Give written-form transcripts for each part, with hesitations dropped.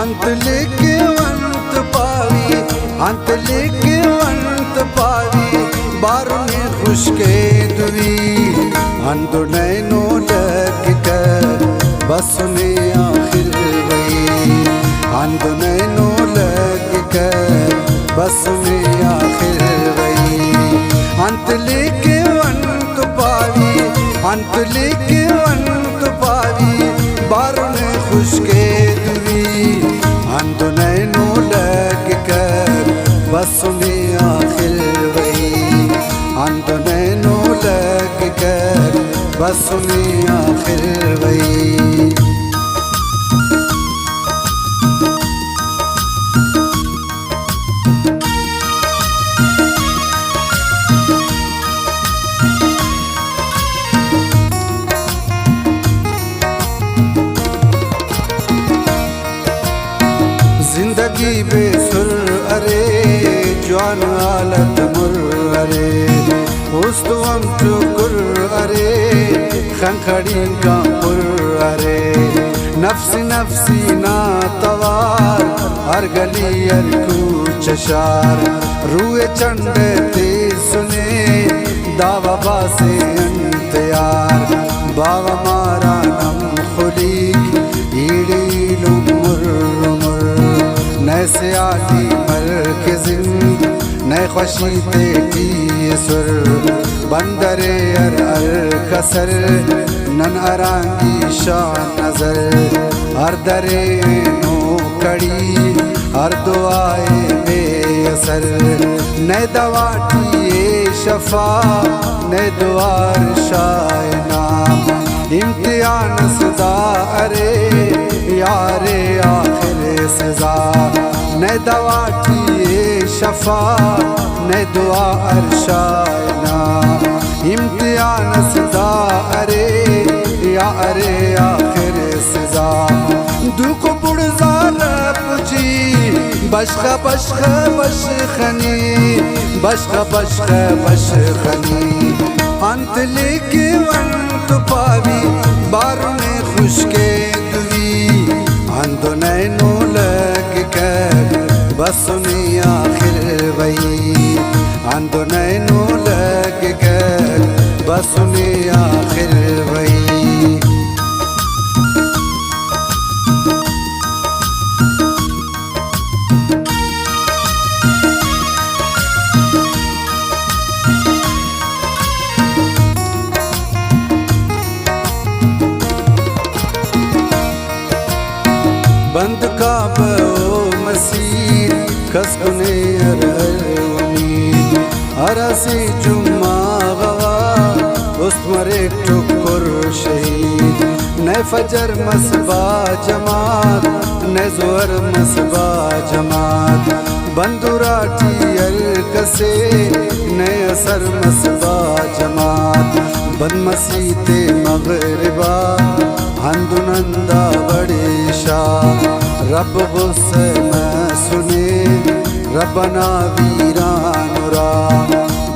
انت لیکے ونت پاوی انت لیکے ونت پاوی بارنے خشکے دوی اندو نینو لگ کر بسنے آخر وی اندو نینو لگ کر بسنے آخر وی انت لیکے ونت پاوی انت لیکے ونت پاوی بارنے خشکے دوی اندو نینو لگ کر بسنے آخر وی اندو نینو لگ کر بسنے آخر وی زندگی بے سر ارے جوان حالت مر ارے استو ہم چکر ارے خنکھڑی کا پر ارے نفسی نفسی ناتوار ہر گلی ہر کوچ شار روئے چنڈے تیز سنے دعوی باسے انتیار باوا مارا نم خلیق ایڑی لمر نئے سیالی مرکزن نئے خوشی تیٹی سر بندرے ار کسر نن ارانگی شان نظر ہر درے نو کڑی ہر دعائے بے اثر نئے دواٹی شفا نئے دوار شائے نام امتحان صدا ارے یارے آخر سزا نئے دواٹی شفا نئے دعا ارشائے نام امتحان صدا ارے یا ارے آخر سزا دکھ بڑزار پچی بشخ بشخ بشخنی بشخ بشخ بشخنی انت لیکے ونت پاوی بارنے خشکے دوی اندو نینو لگ کر بسنے آخر وی اندو نینو لگ کر بسنے آخر وی بند کعب و مسیر کس کنے ارونید ارسی جمعہ غوا است مرے ٹکر شہید نئے فجر مصباح جماعت نئے زور مصباح جماعت بندراٹی الکسے نئے اثر مصباح جماعت بند مسیت مغربہ ہندنندہ بڑے شاہ رب غصے میں سنے ربنا ویران را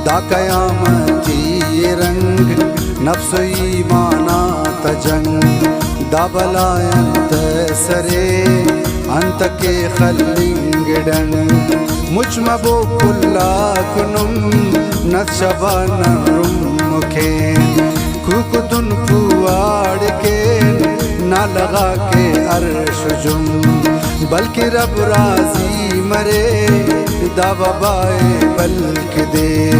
دا قیامتی رنگ نفس ایمانا تجنگ دا بلائنت سرے انت کے خلنگ ڈنگ مجھ مبو کلا کنم نت شبان رم کھین کوک دن پواڑ کے نہ لگا کے عرش جم بلکہ رب راضی مرے دا وبائے بلکہ دے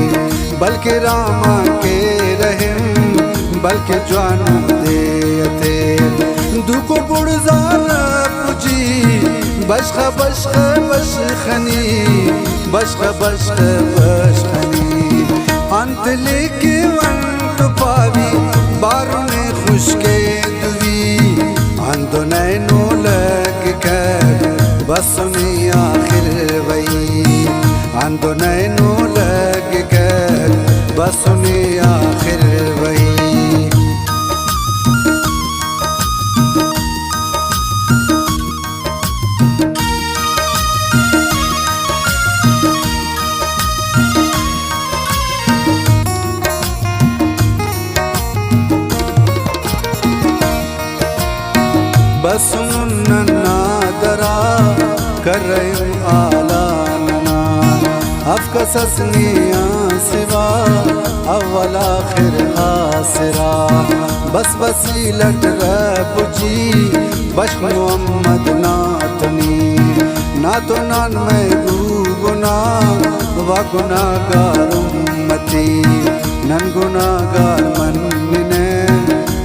بلکہ راما کے رحم بلکہ جوانو دے تے دکو بڑزار پجی بشخ بشخ بشخنی بشخ بشخ بشخنی انت لیکے ونت پاوی بارنے خشکے دوی اندو نینو لگ کر بسنے آخر وی اندو نینو لگ کر بسنے آخر وی بسن نادرا كرم آلاننا أفكسسني سوا أول آخر آسرا بس وسيلة رب جی بشق محمد ناتنی ناتو نان میں گناہ و گناہگار امتی نن گناہگار من منے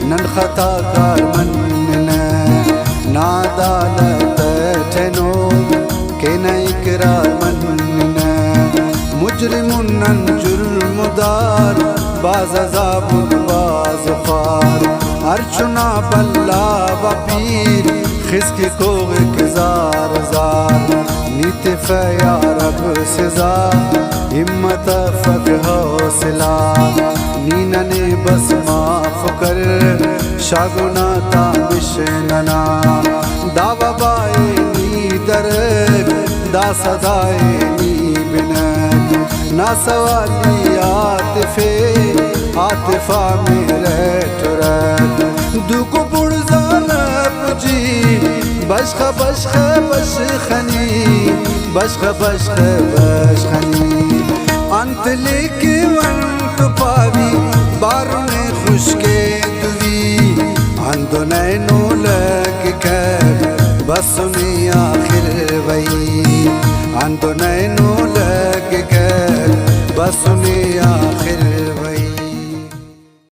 نن خطا کار من منے نادالت ٹھنو کہ نہ اقرار من منے مجرم نن جرم دار باز عذاب باز فار ارچنا بلا و پیر خسک کو اکزار زار نیت فیا رب سزا ہمت فق حوصلہ نیننے بس معاف کر شاگنا تابش ننا دعوی بائے نی درک دا صدائے نی بنک نا سوالی عاطفہ میرے ٹرک دوکو پڑزانب جی بشخ بشخ بشخنی بشخ بشخ بشخنی انت لیکی وانت پاوی بارون خوشکے دوی اندو نینو لگ کر بسنی آخر وی اندو نینو لگ کر بسنی آخر